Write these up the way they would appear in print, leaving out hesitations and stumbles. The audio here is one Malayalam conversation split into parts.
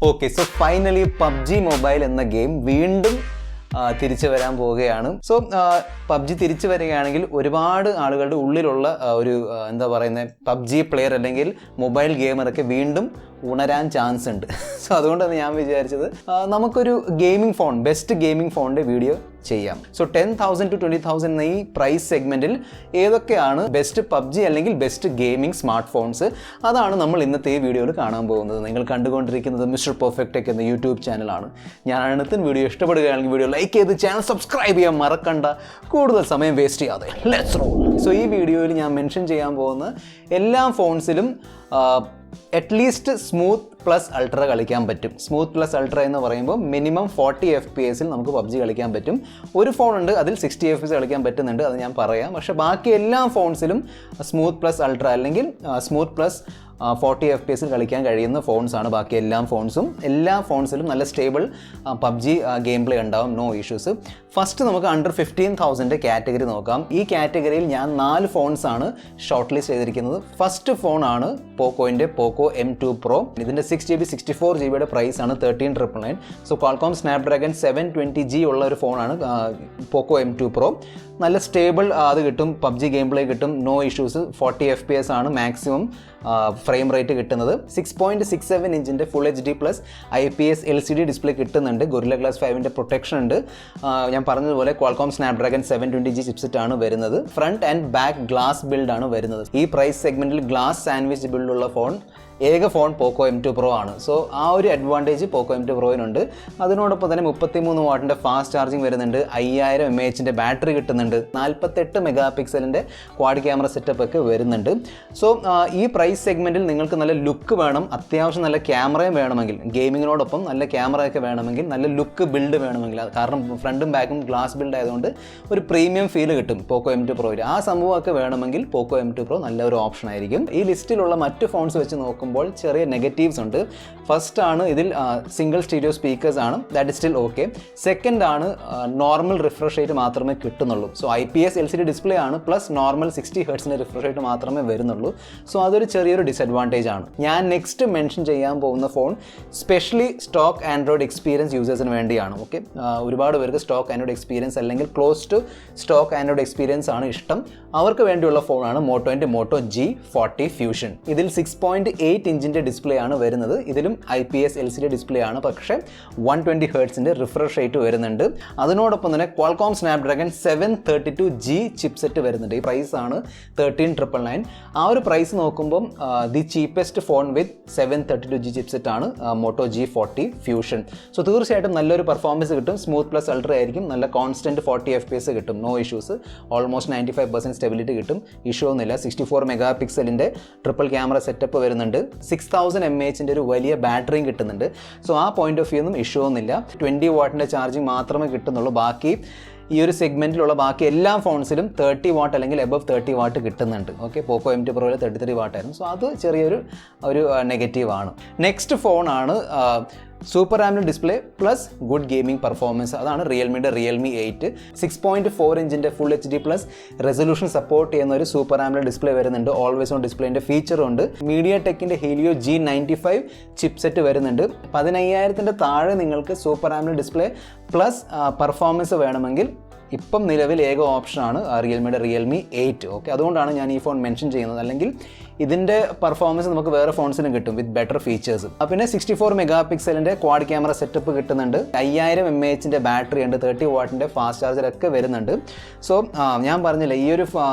Okay, so finally PUBG Mobile എന്ന ഗെയിം വീണ്ടും തിരിച്ചു വരാൻ പോവുകയാണ്. സോ പബ്ജി തിരിച്ചു വരികയാണെങ്കിൽ ഒരുപാട് ആളുകളുടെ ഉള്ളിലുള്ള ഒരു എന്താ പറയുന്നത് പബ്ജി പ്ലെയർ അല്ലെങ്കിൽ മൊബൈൽ ഗെയിമറൊക്കെ വീണ്ടും ഉണരാൻ ചാൻസ് ഉണ്ട്. സോ അതുകൊണ്ടാണ് ഞാൻ വിചാരിച്ചത് നമുക്കൊരു ഗെയിമിംഗ് ഫോൺ, ബെസ്റ്റ് ഗെയിമിംഗ് ഫോണിൻ്റെ വീഡിയോ ചെയ്യാം. സോ 10,000 to 20,000 എന്ന ഈ പ്രൈസ് സെഗ്മെൻറ്റിൽ ഏതൊക്കെയാണ് ബെസ്റ്റ് പബ്ജി അല്ലെങ്കിൽ ബെസ്റ്റ് ഗെയിമിംഗ് സ്മാർട്ട് ഫോൺസ്, അതാണ് നമ്മൾ ഇന്നത്തെ ഈ വീഡിയോയിൽ കാണാൻ പോകുന്നത്. നിങ്ങൾ കണ്ടുകൊണ്ടിരിക്കുന്നത് മിസ്റ്റർ പെർഫെക്റ്റ് ടെക് എന്ന യൂട്യൂബ് ചാനലാണ്. ഞാനാണ് ഇന്നത്തെ വീഡിയോ ഇഷ്ടപ്പെടുകയാണെങ്കിൽ വീഡിയോ ലൈക്ക് ചെയ്ത് ചാനൽ സബ്സ്ക്രൈബ് ചെയ്യാൻ മറക്കണ്ട. കൂടുതൽ സമയം വേസ്റ്റ് ചെയ്യാതെ ലെറ്റ്സ് റോൾ. സോ ഈ വീഡിയോയിൽ ഞാൻ മെൻഷൻ ചെയ്യാൻ പോകുന്ന എല്ലാ ഫോൺസിലും അറ്റ്ലീസ്റ്റ് സ്മൂത്ത് പ്ലസ് അൾട്ര കളിക്കാൻ പറ്റും. സ്മൂത്ത് പ്ലസ് അൾട്ര എന്ന് പറയുമ്പോൾ മിനിമം 40 FPS നമുക്ക് പബ്ജി കളിക്കാൻ പറ്റും. ഒരു ഫോണുണ്ട് അതിൽ 60 FPS കളിക്കാൻ പറ്റുന്നുണ്ട്, അത് ഞാൻ പറയാം. പക്ഷേ ബാക്കി എല്ലാ ഫോൺസിലും സ്മൂത്ത് പ്ലസ് അൾട്ര അല്ലെങ്കിൽ സ്മൂത്ത് പ്ലസ് 40 FPS കളിക്കാൻ കഴിയുന്ന ഫോൺസാണ് ബാക്കി എല്ലാ ഫോൺസിലും നല്ല സ്റ്റേബിൾ പബ്ജി ഗെയിം പ്ലേ ഉണ്ടാവും, നോ ഇഷ്യൂസ്. ഫസ്റ്റ് നമുക്ക് അണ്ടർ 15,000 കാറ്റഗറി നോക്കാം. ഈ കാറ്റഗറിയിൽ ഞാൻ 4 ഫോൺസാണ് ഷോർട്ട് ലിസ്റ്റ് ചെയ്തിരിക്കുന്നത്. ഫസ്റ്റ് ഫോണാണ് പോക്കോൻ്റെ പോക്കോ M2 Pro. ഇതിൻ്റെ 6GB 64GB പ്രൈസാണ് 13,999. സോ ക്വാൾകോം സ്നാപ്ഡ്രാഗൺ 720G ഉള്ള ഒരു ഫോണാണ് പോക്കോ M2 Pro. നല്ല സ്റ്റേബിൾ അത് കിട്ടും, പബ്ജി ഗെയിം പ്ലേ കിട്ടും, നോ ഇഷ്യൂസ്. 40 FPS ആണ് മാക്സിമം ഫ്രെയിം റേറ്റ് കിട്ടുന്നത്. 6.67 ഇഞ്ചിൻ്റെ full HD plus IPS LCD display കിട്ടുന്നുണ്ട്. ഗൊറില്ല ഗ്ലാസ് 5ൻ്റെ പ്രൊട്ടക്ഷൻ ഉണ്ട്. ഞാൻ പറഞ്ഞതുപോലെ ക്വാൾകോം സ്നാപ്ഡ്രാഗൺ 720G ചിപ്സെറ്റ് ആണ് വരുന്നത്. ഫ്രണ്ട് ആൻഡ് ബാക്ക് ഗ്ലാസ് ബിൽഡാണ് വരുന്നത്. ഈ പ്രൈസ് സെഗ്മെൻറ്റിൽ ഗ്ലാസ് സാൻഡ്വിച്ച് ബിൽഡുള്ള ഫോൺ ഏക ഫോൺ പോക്കോ M2 Pro ആണ്. സോ ആ ഒരു അഡ്വാൻറ്റേജ് പോക്കോ M2 Proയിനുണ്ട്. അതിനോടൊപ്പം തന്നെ 33 വാട്ടിൻ്റെ ഫാസ്റ്റ് ചാർജിങ് വരുന്നുണ്ട്. 5000 mAh ബാറ്ററി കിട്ടുന്നുണ്ട്. 48 മെഗാ പിക്സലിൻ്റെ ക്വാഡ് ക്യാമറ സെറ്റപ്പ് ഒക്കെ വരുന്നുണ്ട്. സോ ഈ പ്രൈസ് സെഗ്മെൻറ്റിൽ നിങ്ങൾക്ക് നല്ല ലുക്ക് വേണം, അത്യാവശ്യം നല്ല ക്യാമറയും വേണമെങ്കിൽ, ഗെയിമിങ്ങിനോടൊപ്പം നല്ല ക്യാമറയൊക്കെ വേണമെങ്കിൽ, നല്ല ലുക്ക് ബിൽഡ് വേണമെങ്കിൽ, കാരണം ഫ്രണ്ടും ബാക്കും ഗ്ലാസ് ബിൽഡ് ആയതുകൊണ്ട് ഒരു പ്രീമിയം ഫീൽ കിട്ടും പോക്കോ M2 Proയിൽ. ആ സംഭവമൊക്കെ വേണമെങ്കിൽ പോക്കോ M2 Pro നല്ലൊരു ഓപ്ഷൻ ആയിരിക്കും. ഈ ലിസ്റ്റിലുള്ള മറ്റ് ഫോൺസ് വെച്ച് നോക്കുമ്പോൾ ചെറിയ നെഗറ്റീവ്സ് ഉണ്ട്. ഫസ്റ്റ് ആണ് ഇതിൽ സിംഗിൾ സ്റ്റീരിയോ സ്പീക്കേഴ്സ് ആണ്, that is still okay. Second ആണ് നോർമൽ റിഫ്രഷ് റേറ്റ് മാത്രമേ കിട്ടുന്നുള്ളൂ. സോ IPS LCD ഡിസ്പ്ലേ ആണ്, പ്ലസ് നോർമൽ 60 ഹെർട്സിൻ്റെ റിഫ്രഷ് റേറ്റ് മാത്രമേ വരുന്നുള്ളൂ. സോ അതൊരു ചെറിയൊരു ഡിസഡ്വാൻറ്റേജ് ആണ്. ഞാൻ നെക്സ്റ്റ് മെൻഷൻ ചെയ്യാൻ പോകുന്ന phone specially stock Android experience യൂസേഴ്സിന് വേണ്ടിയാണ്. ഓക്കെ, ഒരുപാട് പേർക്ക് സ്റ്റോക്ക് ആൻഡ്രോയിഡ് എക്സ്പീരിയൻസ് അല്ലെങ്കിൽ close to stock Android experience ആണ് ഇഷ്ടം. അവർക്ക് വേണ്ടിയുള്ള ഫോണാണ് മോട്ടോൻ്റെ മോട്ടോ G40 ഫ്യൂഷൻ. ഇതിൽ 6.8 ഇഞ്ചിൻ്റെ ഡിസ്പ്ലേ ആണ് വരുന്നത്. ഇതിലും IPS LCD ഡിസ്പ്ലേ ആണ്, പക്ഷേ 120 ഹെർട്സിൻ്റെ റിഫ്രഷ് റേറ്റ് വരുന്നുണ്ട്. അതിനോടൊപ്പം തന്നെ ക്വാൾകോം സ്നാപ്ഡ്രാഗൺ 732G ചിപ്സെറ്റ് വരുന്നുണ്ട്. ഈ പ്രൈസാണ് 13,999. ആ ഒരു പ്രൈസ് നോക്കുമ്പം the cheapest phone with 732G chipset ആണ് മോട്ടോ G40 ഫ്യൂഷൻ. സോ തീർച്ചയായിട്ടും നല്ലൊരു പെർഫോമൻസ് കിട്ടും. സ്മൂത്ത് പ്ലസ് അൾട്ര ആയിരിക്കും. നല്ല കോൺസ്റ്റൻറ്റ് 40 FPS കിട്ടും, നോ ഇഷ്യൂസ്. ഓൾമോസ്റ്റ് 95% സ്റ്റെബിലിറ്റി കിട്ടും, ഇഷ്യൂ ഒന്നുമില്ല. 64 മെഗാ പിക്സലിൻ്റെ ട്രിപ്പിൾ ക്യാമറ സെറ്റപ്പ് വരുന്നുണ്ട്. 6000 mAh ഒരു വലിയ ബാറ്ററിയും കിട്ടുന്നുണ്ട്. സോ ആ പോയിന്റ് ഓഫ് വ്യൂ ഒന്നും ഇഷ്യൂ ഒന്നുമില്ല. 20 വാട്ടിൻ്റെ ചാർജിങ് മാത്രമേ കിട്ടുന്നുള്ളൂ. ബാക്കി ഈ ഒരു സെഗ്മെൻറ്റിലുള്ള ബാക്കി എല്ലാ ഫോൺസിലും 30 വാട്ട് അല്ലെങ്കിൽ എബവ് 30 വാട്ട് കിട്ടുന്നുണ്ട്. ഓക്കെ, പോക്കോ M2 Proയിൽ 33 വാട്ടായിരുന്നു. സോ അത് ചെറിയൊരു നെഗറ്റീവ് ആണ്. നെക്സ്റ്റ് ഫോണാണ് super AMOLED display plus good gaming performance. അതാണ് റിയൽമിയുടെ റിയൽമി 8. 6.4 ഇഞ്ചിൻ്റെ full HD plus resolution support ചെയ്യുന്ന ഒരു സൂപ്പർ ആംബ്ലഡ് ഡിസ്പ്ലേ വരുന്നുണ്ട്. ഓൾവേസ് ഓൺ ഡിസ്പ്ലേൻ്റെ ഫീച്ചറുണ്ട്. മീഡിയ ടെക്കിൻ്റെ ഹീലിയോ G95 ചിപ്സെറ്റ് വരുന്നുണ്ട്. 15,000 താഴെ നിങ്ങൾക്ക് super AMOLED display plus performance വേണമെങ്കിൽ ഇപ്പം നിലവിൽ ഏക ഓപ്ഷനാണ് റിയൽമിയുടെ റിയൽമി 8. ഓക്കെ, അതുകൊണ്ടാണ് ഞാൻ ഈ ഫോൺ മെൻഷൻ ചെയ്യുന്നത്. അല്ലെങ്കിൽ ഇതിൻ്റെ പെർഫോമൻസ് നമുക്ക് വേറെ ഫോൺസിനും കിട്ടും വിത്ത് ബെറ്റർ ഫീച്ചേഴ്സ്. പിന്നെ 64 മെഗാ പിക്സലിൻ്റെ ക്വാഡ് ക്യാമറ സെറ്റപ്പ് കിട്ടുന്നുണ്ട്. 5000 mAh ബാറ്ററി ഉണ്ട്. 30 വാട്ടിൻ്റെ ഫാസ്റ്റ് ചാർജറൊക്കെ വരുന്നുണ്ട്. സോ ഞാൻ പറഞ്ഞില്ല, ഈ ഒരു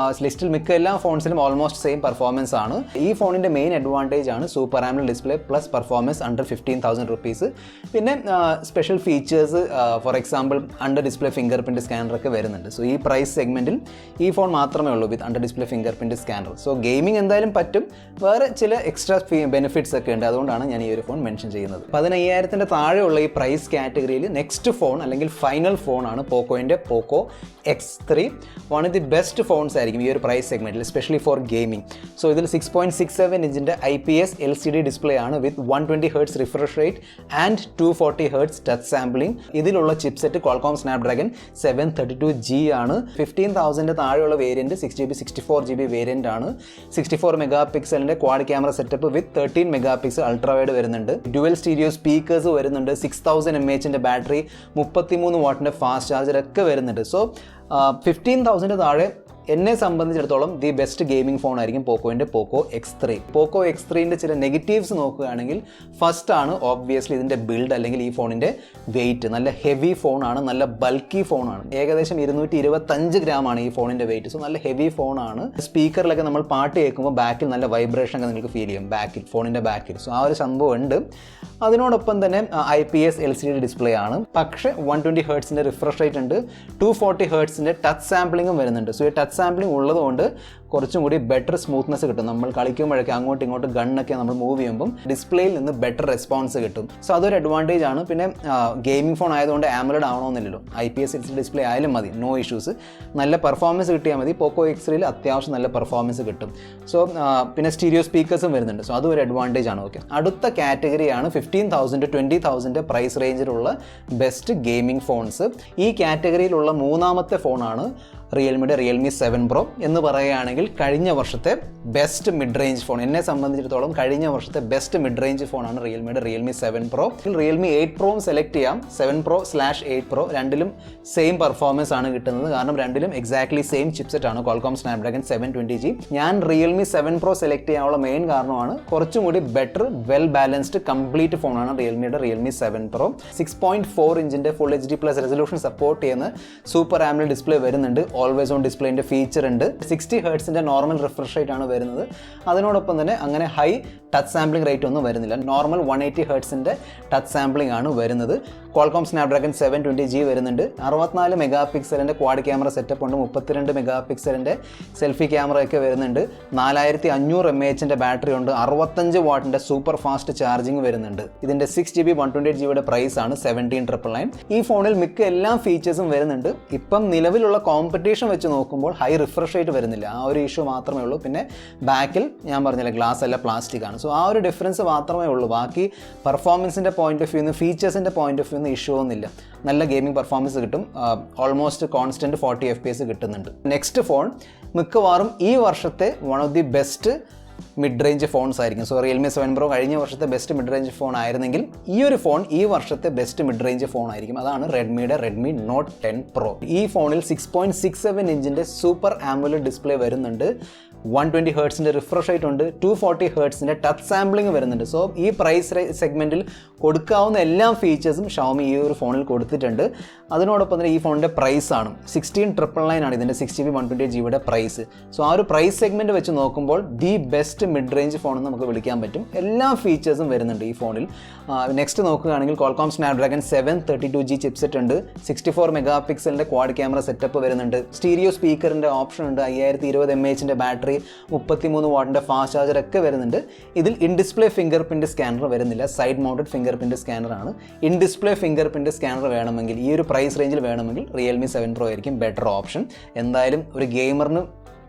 ലിസ്റ്റിൽ മിക്ക എല്ലാ ഫോൺസിലും ഓൾമോസ്റ്റ് സെയിം പെർഫോമൻസ് ആണ്. ഈ ഫോണിൻ്റെ മെയിൻ അഡ്വാൻറ്റേജ് ആണ് super AMOLED display plus performance under 15,000 rupees. പിന്നെ special features, for example under display fingerprint സ്കാനറൊക്കെ വരുന്നുണ്ട്. സോ ഈ പ്രൈസ് സെഗ്മെൻറ്റിൽ ഈ ഫോൺ മാത്രമേ ഉള്ളൂ with under display fingerprint scanner. So gaming എന്തായാലും പറ്റും. വേറെ ചില എക്സ്ട്രാ ബെനിഫിറ്റ്സ് ഒക്കെ ഉണ്ട്. അതുകൊണ്ടാണ് ഞാൻ ഈ ഒരു ഫോൺ മെൻഷൻ ചെയ്യുന്നത്. 15,000 താഴെയുള്ള ഈ പ്രൈസ് കാറ്റഗറിയിൽ നെക്സ്റ്റ് ഫോൺ അല്ലെങ്കിൽ ഫൈനൽ ഫോണാണ് പോക്കോൻ്റെ Poco X3. One of the best phones ആയിരിക്കും ഈ ഒരു പ്രൈസ് സെഗ്മെൻറ്റിൽ, എസ്പെഷ്യലി ഫോർ ഗെയിമിംഗ്. സോ ഇതിൽ 6.67 ഇഞ്ചിൻ്റെ IPS LCD ഡിസ്പ്ലേ ആണ് with 120 hertz refresh rate and 240 hertz touch sampling. ഇതിലുള്ള ചിപ്സെറ്റ് ക്വാൾകോം സ്നാപ്ഡ്രാഗൺ 732G ആണ്. 15,000 താഴെയുള്ള വേരിയൻറ്റ് 6GB 64GB വേരിയൻ്റ് ആണ്. 64 മെഗാ പിക്സലിൻ്റെ ക്വാഡ് ക്യാമറ സെറ്റപ്പ് വിത്ത് 13 മെഗാ പിക്സൽ അൾട്രാ വൈഡ് വരുന്നുണ്ട്. ഡ്യുവൽ സ്റ്റീരിയോ സ്പീക്കേഴ്സ് വരുന്നുണ്ട്. 6000 mAh ബാറ്ററി, 33 വാട്ടിൻ്റെ ഫാസ്റ്റ് ചാർജർ ഒക്കെ വരുന്നുണ്ട്. സോ 15,000 താഴെ എന്നെ സംബന്ധിച്ചിടത്തോളം ദി ബെസ്റ്റ് ഗെയിമിംഗ് ഫോൺ ആയിരിക്കും പോക്കോൻ്റെ പോക്കോ X3. പോക്കോ X3ൻ്റെ ചില നെഗറ്റീവ്സ് നോക്കുകയാണെങ്കിൽ ഫസ്റ്റ് ആണ് ഓബ്വിയസ്ലി ഇതിൻ്റെ ബിൽഡ് അല്ലെങ്കിൽ ഈ ഫോണിൻ്റെ വെയിറ്റ്. നല്ല ഹെവി ഫോണാണ്, നല്ല ബൾക്കി ഫോണാണ്. ഏകദേശം 225 ഗ്രാമാണ് ഈ ഫോണിൻ്റെ വെയിറ്റ്. സോ നല്ല ഹെവി ഫോണാണ്. സ്പീക്കറിലൊക്കെ നമ്മൾ പാട്ട് കേൾക്കുമ്പോൾ ബാക്കിൽ നല്ല വൈബ്രേഷൻ ഒക്കെ നിങ്ങൾക്ക് ഫീൽ ചെയ്യും ബാക്കിൽ, ഫോണിൻ്റെ ബാക്കിൽ. സോ ആ ഒരു സംഭവം ഉണ്ട്. അതിനോടൊപ്പം തന്നെ IPS LCD ഡിസ്പ്ലേ ആണ്. പക്ഷേ 120 ഹെർട്സിൻ്റെ റിഫ്രഷ് റേറ്റ് ഉണ്ട്. 240 ഹെർട്സിൻ്റെ ടച്ച് സാമ്പിളിങ്ങും വരുന്നുണ്ട്. സോ ഈ ടച്ച് സാമ്പിളിംഗ് ഉള്ളതുകൊണ്ട് കുറച്ചും കൂടി ബെറ്റർ സ്മൂത്ത്നെസ് കിട്ടും. നമ്മൾ കളിക്കുമ്പോഴൊക്കെ അങ്ങോട്ടും ഇങ്ങോട്ടും ഗണ്ണൊക്കെ നമ്മൾ മൂവ് ചെയ്യുമ്പം ഡിസ്പ്ലേയിൽ നിന്ന് ബെറ്റർ റെസ്പോൺസ് കിട്ടും. സോ അതൊരു അഡ്വാൻറ്റേജ് ആണ്. പിന്നെ ഗെയിമിംഗ് ഫോൺ ആയതുകൊണ്ട് ആമോലെഡ് ആവണമെന്നില്ലല്ലോ, IPS LCD ഡിസ്പ്ലേ ആയാലും മതി, നോ ഇഷ്യൂസ്. നല്ല പെർഫോമൻസ് കിട്ടിയാൽ മതി. പോക്കോ X3യിൽ അത്യാവശ്യം നല്ല പെർഫോമൻസ് കിട്ടും. സോ പിന്നെ സ്റ്റീരിയോ സ്പീക്കേഴ്സും വരുന്നുണ്ട്. സോ അതും ഒരു അഡ്വാൻറ്റേജ് ആണ്. ഓക്കെ, അടുത്ത കാറ്റഗറിയാണ് 15,000 to 20,000 പ്രൈസ് റേഞ്ചിലുള്ള ബെസ്റ്റ് ഗെയിമിംഗ് ഫോൺസ്. ഈ കാറ്റഗറിയിലുള്ള മൂന്നാമത്തെ ഫോണാണ് റിയൽമിയുടെ റിയൽമി 7 Pro എന്ന് പറയുകയാണെങ്കിൽ കഴിഞ്ഞ വർഷത്തെ ബെസ്റ്റ് മിഡ് റേഞ്ച് ഫോൺ. എന്നെ സംബന്ധിച്ചിടത്തോളം കഴിഞ്ഞ വർഷത്തെ ബെസ്റ്റ് മിഡ് റേഞ്ച് ഫോണാണ് റിയൽമിയുടെ റിയൽമി 7 Pro. റിയൽമി 8 Proയും സെലക്ട് ചെയ്യാം. 7 Pro/8 Pro രണ്ടിലും സെയിം പെർഫോമൻസ് ആണ് കിട്ടുന്നത്. കാരണം രണ്ടിലും എക്സാക്ട്ലി സെയിം ചിപ്സെറ്റ് ആണ്, Qualcomm Snapdragon 720G. ഞാൻ റിയൽമി 7 Pro സെലക്ട് ചെയ്യാനുള്ള മെയിൻ കാരണമാണ് കുറച്ചും കൂടി ബെറ്റർ വെൽ ബാലൻസ്ഡ് കംപ്ലീറ്റ് ഫോണാണ് റിയൽമിയുടെ റിയൽമി 7 Pro. 6.4 ഇഞ്ചിൻ്റെ ഫുൾ HD+ റെസൊല്യൂഷൻ സപ്പോർട്ട് ചെയ്യുന്ന സൂപ്പർ AMOLED ഡിസ്പ്ലേ വരുന്നുണ്ട്. ഓൾവേസ് ഓൺ ഡിസ്പ്ലേൻ്റെ ഫീച്ചർ ഉണ്ട്. 60 ഹെർട്സിൻ്റെ നോർമൽ റിഫ്രഷ് റേറ്റ് ആണ് വരുന്നത്. അതിനോടൊപ്പം തന്നെ അങ്ങനെ ഹൈ ടച്ച് സാമ്പിളിംഗ് റേറ്റ് ഒന്നും വരുന്നില്ല. നോർമൽ 180 ഹെർട്സിൻ്റെ ടച്ച് സാമ്പിളിംഗ് ആണ് വരുന്നത്. Qualcomm Snapdragon 720G വരുന്നുണ്ട്. 64 മെഗാ പിക്സലിൻ്റെ ക്വാഡ് ക്യാമറ സെറ്റപ്പ് ഉണ്ട്. 32 മെഗാ പിക്സലിൻ്റെ സെൽഫി ക്യാമറയൊക്കെ വരുന്നുണ്ട്. 4500 mAh ബാറ്ററി ഉണ്ട്. 65 വാട്ടിൻ്റെ സൂപ്പർ ഫാസ്റ്റ് ചാർജിങ് വരുന്നുണ്ട്. ഇതിൻ്റെ 6GB 128GB പ്രൈസ് ആണ് 17,999. ഈ ഫോണിൽ മിക്ക എല്ലാ ഫീച്ചേഴ്സും വരുന്നുണ്ട്. ഇപ്പം നിലവിലുള്ള കോമ്പറ്റീഷൻ വെച്ച് നോക്കുമ്പോൾ ഹൈ റിഫ്രഷ് റേറ്റ് വരുന്നില്ല. ആ ഒരു ഇഷ്യൂ മാത്രമേ ഉള്ളൂ. പിന്നെ ബാക്കിൽ ഞാൻ പറഞ്ഞില്ല, ഗ്ലാസ് അല്ല പ്ലാസ്റ്റിക് ആണ്. സോ ആ ഒരു ഡിഫറൻസ് മാത്രമേ ഉള്ളൂ. ബാക്കി പെർഫോമൻസിൻ്റെ പോയിന്റ് ഓഫ് വ്യൂന്ന്, ഫീച്ചേഴ്സിൻ്റെ പോയിന്റ് ഓഫ് വ്യൂന്ന് ഇഷ്യൂ ഒന്നുമില്ല. നല്ല ഗെയിമിംഗ് പെർഫോമൻസ് കിട്ടും. ഓൾമോസ്റ്റ് കോൺസ്റ്റൻറ്റ് 40 FPS കിട്ടുന്നുണ്ട്. നെക്സ്റ്റ് ഫോൺ മിക്കവാറും ഈ വർഷത്തെ one of the best mid range phones ആയിരിക്കും. സോ റിയൽമി 7 Pro കഴിഞ്ഞ വർഷത്തെ ബെസ്റ്റ് മിഡ് റേഞ്ച് ഫോൺ ആയിരുന്നെങ്കിൽ ഈ ഒരു ഫോൺ ഈ വർഷത്തെ ബെസ്റ്റ് മിഡ് റേഞ്ച് ഫോൺ ആയിരിക്കും. അതാണ് റെഡ്മിയുടെ റെഡ്മി നോട്ട് 10 Pro. ഈ ഫോണിൽ 6.67 ഇഞ്ചിൻ്റെ സൂപ്പർ AMOLED ഡിസ്പ്ലേ വരുന്നുണ്ട്. 120 ഹെർട്സിൻ്റെ റിഫ്രഷ് റേറ്റ് ഉണ്ട്. 240 ഹെർട്സിൻ്റെ ടച്ച് സാമ്പിളിംഗ് വരുന്നുണ്ട്. സോ ഈ പ്രൈസ് സെഗ്മെൻറ്റിൽ കൊടുക്കാവുന്ന എല്ലാ ഫീച്ചേഴ്സും ഷവോമി ഈ ഒരു ഫോണിൽ കൊടുത്തിട്ടുണ്ട്. അതിനോടൊപ്പം തന്നെ ഈ ഫോണിൻ്റെ പ്രൈസാണ് 16,999 ആണ് ഇതിൻ്റെ 6GB 128GB പ്രൈസ്. സോ ആ ഒരു പ്രൈസ് സെഗ്മെൻറ്റ് വെച്ച് നോക്കുമ്പോൾ the best mid range phone എന്ന് നമുക്ക് വിളിക്കാൻ പറ്റും. എല്ലാ ഫീച്ചേഴ്സും വരുന്നുണ്ട് ഈ ഫോണിൽ. നെക്സ്റ്റ് നോക്കുകയാണെങ്കിൽ Qualcomm Snapdragon 732G ചിപ്സെറ്റ് ഉണ്ട്. 64 മെഗാ പിക്സലിൻ്റെ ക്വാഡ് ക്യാമറ സെറ്റപ്പ് വരുന്നുണ്ട്. സ്റ്റീരിയോ സ്പീക്കറിൻ്റെ ഓപ്ഷൻ ഉണ്ട്. 5020 mAh ബാറ്ററി, 33 വാട്ടിൻ്റെ ഫാസ്റ്റ് ചാർജർ ഒക്കെ വരുന്നുണ്ട്. ഇതിൽ in display fingerprint scanner വരുന്നില്ല. സൈഡ് മൗണ്ടഡ് ഫിംഗർ പ്രിൻറ്റ് സ്കാനറാണ്. In display fingerprint scanner വേണമെങ്കിൽ, ഈ ഒരു പ്രൈസ് റേഞ്ചിൽ വേണമെങ്കിൽ റിയൽമി 7 Pro ആയിരിക്കും ബെറ്റർ ഓപ്ഷൻ. എന്തായാലും ഒരു ഗെയിമറിന്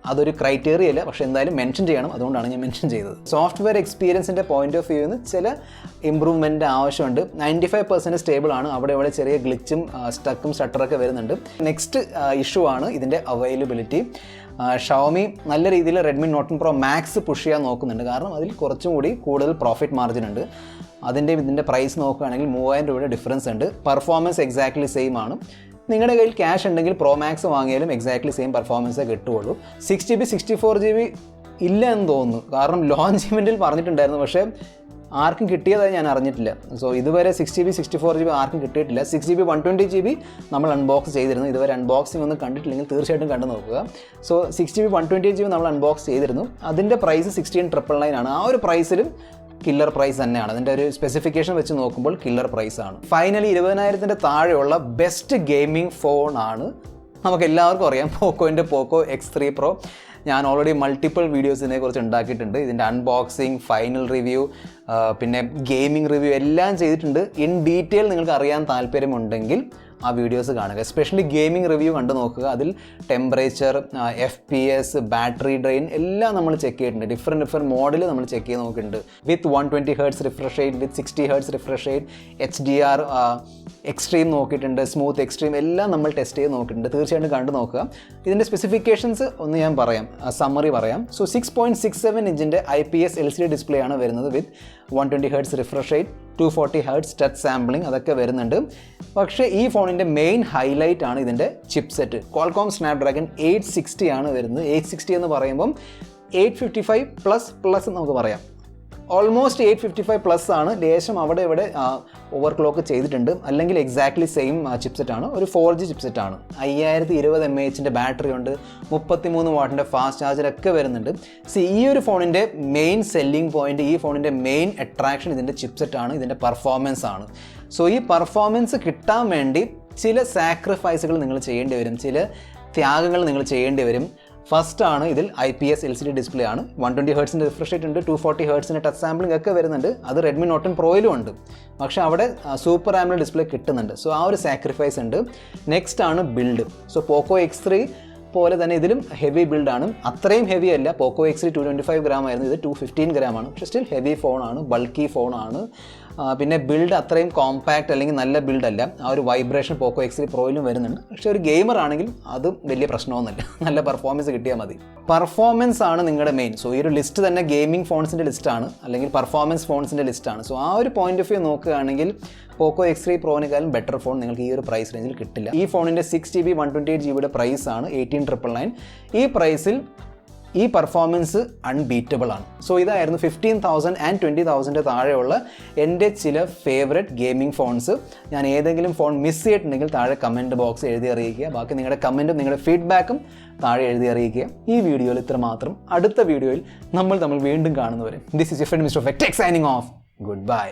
അതൊരു ക്രൈറ്റീരിയ അല്ല, പക്ഷേ എന്തായാലും മെൻഷൻ ചെയ്യണം. അതുകൊണ്ടാണ് ഞാൻ മെൻഷൻ ചെയ്തത്. സോഫ്റ്റ്വെയർ എക്സ്പീരിയൻസിൻ്റെ പോയിന്റ് ഓഫ് വ്യൂന്ന് ചില ഇമ്പ്രൂവ്മെൻറ്റ് ആവശ്യമുണ്ട്. 95% സ്റ്റേബിൾ ആണ്. അവിടെ ഇവിടെ ചെറിയ ഗ്ലിച്ചും സ്റ്റക്കും ഷട്ടറൊക്കെ വരുന്നുണ്ട്. നെക്സ്റ്റ് ഇഷ്യൂ ആണ് ഇതിൻ്റെ അവൈലബിലിറ്റി. ഷവോമി നല്ല രീതിയിൽ Redmi note 10 Pro Max push ചെയ്യാൻ നോക്കുന്നുണ്ട്. കാരണം അതിൽ കുറച്ചും കൂടി കൂടുതൽ പ്രോഫിറ്റ് മാർജിൻ ഉണ്ട്. ഇതിൻ്റെ പ്രൈസ് നോക്കുകയാണെങ്കിൽ 3000 രൂപയുടെ ഡിഫറൻസ് ഉണ്ട്. പെർഫോമൻസ് എക്സാക്ട്ലി സെയിം ആണ്. നിങ്ങളുടെ കയ്യിൽ ക്യാഷ് ഉണ്ടെങ്കിൽ പ്രോ മാക്സ് വാങ്ങിയാലും എക്സാക്ട്ലി സെയിം പെർഫോമൻസേ കിട്ടുകയുള്ളൂ. 6GB 64GB ഇല്ല എന്ന് തോന്നുന്നു. കാരണം ലോഞ്ച് ഇവൻറ്റിൽ പറഞ്ഞിട്ടുണ്ടായിരുന്നു, പക്ഷേ ആർക്കും കിട്ടിയതായി ഞാൻ അറിഞ്ഞിട്ടില്ല. സോ ഇതുവരെ 6GB 64GB ആർക്കും കിട്ടിയിട്ടില്ല. 6GB 120GB നമ്മൾ അൺബോക്സ് ചെയ്തിരുന്നു. ഇതുവരെ അൺബോക്സിംഗ് ഒന്നും കണ്ടിട്ടില്ലെങ്കിൽ തീർച്ചയായിട്ടും കണ്ടു നോക്കുക. സോ 6GB 128GB നമ്മൾ അൺബോക്സ് ചെയ്തിരുന്നു. അതിൻ്റെ പ്രൈസ് 16,999 ആണ്. ആ ഒരു പ്രൈസിലും കില്ലർ പ്രൈസ് തന്നെയാണ്. അതിൻ്റെ ഒരു സ്പെസിഫിക്കേഷൻ വെച്ച് നോക്കുമ്പോൾ കില്ലർ പ്രൈസ് ആണ്. ഫൈനലി 20,000 താഴെയുള്ള ബെസ്റ്റ് ഗെയിമിംഗ് ഫോണാണ് നമുക്ക് എല്ലാവർക്കും അറിയാം, പോക്കോൻ്റെ പോക്കോ X3 Pro. ഞാൻ ഓൾറെഡി മൾട്ടിപ്പിൾ വീഡിയോസ് ഇതിനെക്കുറിച്ച് ഉണ്ടാക്കിയിട്ടുണ്ട്. ഇതിൻ്റെ അൺബോക്സിങ്, ഫൈനൽ റിവ്യൂ, പിന്നെ ഗെയിമിംഗ് റിവ്യൂ എല്ലാം ചെയ്തിട്ടുണ്ട്. ഇൻ ഡീറ്റെയിൽ നിങ്ങൾക്ക് അറിയാൻ താല്പര്യമുണ്ടെങ്കിൽ ആ വീഡിയോസ് കാണുക. എസ്പെഷ്യലി ഗെയിമിംഗ് റിവ്യൂ കണ്ടു നോക്കുക. അതിൽ ടെമ്പറേച്ചർ, FPS, ബാറ്ററി ഡ്രെയിൻ എല്ലാം നമ്മൾ ചെക്ക് ചെയ്തിട്ടുണ്ട്. ഡിഫറെൻറ്റ് മോഡൽ നമ്മൾ ചെക്ക് ചെയ്ത് നോക്കിയിട്ടുണ്ട്. വിത്ത് 120 Hz റിഫ്രഷ് റേറ്റ്, വിത്ത് 60 Hz refresh rate, HDR extreme നോക്കിയിട്ടുണ്ട്, സ്മൂത്ത് എക്സ്ട്രീം എല്ലാം നമ്മൾ ടെസ്റ്റ് ചെയ്ത് നോക്കിയിട്ടുണ്ട്. തീർച്ചയായിട്ടും കണ്ടു നോക്കുക. ഇതിൻ്റെ സ്പെസിഫിക്കേഷൻസ് ഒന്ന് ഞാൻ പറയാം, സമ്മറി പറയാം. സോ 6.67 ഇഞ്ചിൻ്റെ IPS LCD ഡിസ്പ്ലേ ആണ് വരുന്നത് വിത്ത് 120 Hz refresh rate, 240 Hz touch sampling അതൊക്കെ വരുന്നുണ്ട്. പക്ഷേ ഈ ഫോണിൻ്റെ മെയിൻ ഹൈലൈറ്റ് ആണ് ഇതിൻ്റെ ചിപ്സെറ്റ്. ക്വാൾകോം സ്നാപ്ഡ്രാഗൺ 860 ആണ് വരുന്നത്. 860 എന്ന് പറയുമ്പം 855++ നമുക്ക് പറയാം. ഓൾമോസ്റ്റ് 855+ ആണ്. ലേശം അവിടെ ഇവിടെ ഓവർ ക്ലോക്ക് ചെയ്തിട്ടുണ്ട്, അല്ലെങ്കിൽ എക്സാക്ട്ലി സെയിം ചിപ്സെറ്റ് ആണ്. ഒരു 4G ചിപ്സെറ്റ് ആണ്. 5020 mAh ബാറ്ററി ഉണ്ട്, 33 വാട്ടിൻ്റെ ഫാസ്റ്റ് ചാർജറൊക്കെ വരുന്നുണ്ട്. ഈ ഒരു ഫോണിൻ്റെ മെയിൻ സെല്ലിംഗ് പോയിന്റ്, ഈ ഫോണിൻ്റെ മെയിൻ അട്രാക്ഷൻ ഇതിൻ്റെ ചിപ്സെറ്റ് ആണ്, ഇതിൻ്റെ പെർഫോമൻസ് ആണ്. സോ ഈ പെർഫോമൻസ് കിട്ടാൻ വേണ്ടി ചില സാക്രിഫൈസുകൾ നിങ്ങൾ ചെയ്യേണ്ടി വരും, ചില ത്യാഗങ്ങൾ നിങ്ങൾ ചെയ്യേണ്ടി വരും. ഫസ്റ്റ് ആണ് ഇതിൽ IPS LCD ഡിസ്പ്ലേ ആണ്. 120 Hz റിഫ്രഷ് റേറ്റ് ഉണ്ട്, 240 Hz ടച്ച് സാമ്പിളിംഗ് ഒക്കെ വരുന്നുണ്ട്. അത് Redmi Note 10 Proയിലും ഉണ്ട്. പക്ഷേ അവിടെ സൂപ്പർ AMOLED ഡിസ്പ്ലേ കിട്ടുന്നുണ്ട്. സോ ആ ഒരു സാക്രിഫൈസ് ഉണ്ട്. നെക്സ്റ്റ് ആണ് ബിൽഡ്. സോ പോക്കോ X3 പോലെ തന്നെ ഇതിലും ഹെവി ബിൽഡാണ്. അത്രയും ഹെവി അല്ല. പോക്കോ X3 225 gram ആയിരുന്നു, ഇത് 215 gram ആണ്. പക്ഷേ സ്റ്റിൽ ഹെവി ഫോണാണ്, ബൾക്കി ഫോണാണ്. പിന്നെ ബിൽഡ് അത്രയും കോമ്പാക്റ്റ് അല്ലെങ്കിൽ നല്ല ബിൽഡല്ല. ആ ഒരു വൈബ്രേഷൻ പോക്കോ X3 Proയിലും വരുന്നുണ്ട്. പക്ഷേ ഒരു ഗെയിമർ ആണെങ്കിൽ അത് വലിയ പ്രശ്നമൊന്നുമില്ല, നല്ല പെർഫോമൻസ് കിട്ടിയാൽ മതി. പെർഫോമൻസ് ആണ് നിങ്ങളുടെ മെയിൻ. സോ ഈ ഒരു ലിസ്റ്റ് തന്നെ ഗെയിമിംഗ് ഫോൺസിൻ്റെ ലിസ്റ്റാണ്, അല്ലെങ്കിൽ പെർഫോമൻസ് ഫോൺസിൻ്റെ ലിസ്റ്റാണ്. സോ ആ ഒരു പോയിന്റ് ഓഫ് വ്യൂ നോക്കുകയാണെങ്കിൽ പോക്കോ X3 Proനേക്കാളും ബെറ്റർ ഫോൺ നിങ്ങൾക്ക് ഈ ഒരു പ്രൈസ് റേഞ്ചിൽ കിട്ടില്ല. ഈ ഫോണിൻ്റെ 6GB 128GB പ്രൈസാണ് 18,999. ഈ പ്രൈസിൽ ഈ പെർഫോമൻസ് അൺബീറ്റബിൾ ആണ്. സോ ഇതായിരുന്നു 15,000 and 20,000 താഴെയുള്ള എൻ്റെ ചില ഫേവറേറ്റ് ഗെയിമിംഗ് ഫോൺസ്. ഞാൻ ഏതെങ്കിലും ഫോൺ മിസ് ചെയ്തിട്ടുണ്ടെങ്കിൽ താഴെ കമൻറ്റ് ബോക്സ് എഴുതി അറിയിക്കുക. ബാക്കി നിങ്ങളുടെ കമൻറ്റും നിങ്ങളുടെ ഫീഡ്ബാക്കും താഴെ എഴുതി അറിയിക്കുക. ഈ വീഡിയോയിൽ ഇത്ര മാത്രം. അടുത്ത വീഡിയോയിൽ നമ്മൾ വീണ്ടും കാണുന്നവരെ this is your friend mister tech signing off. Good bye.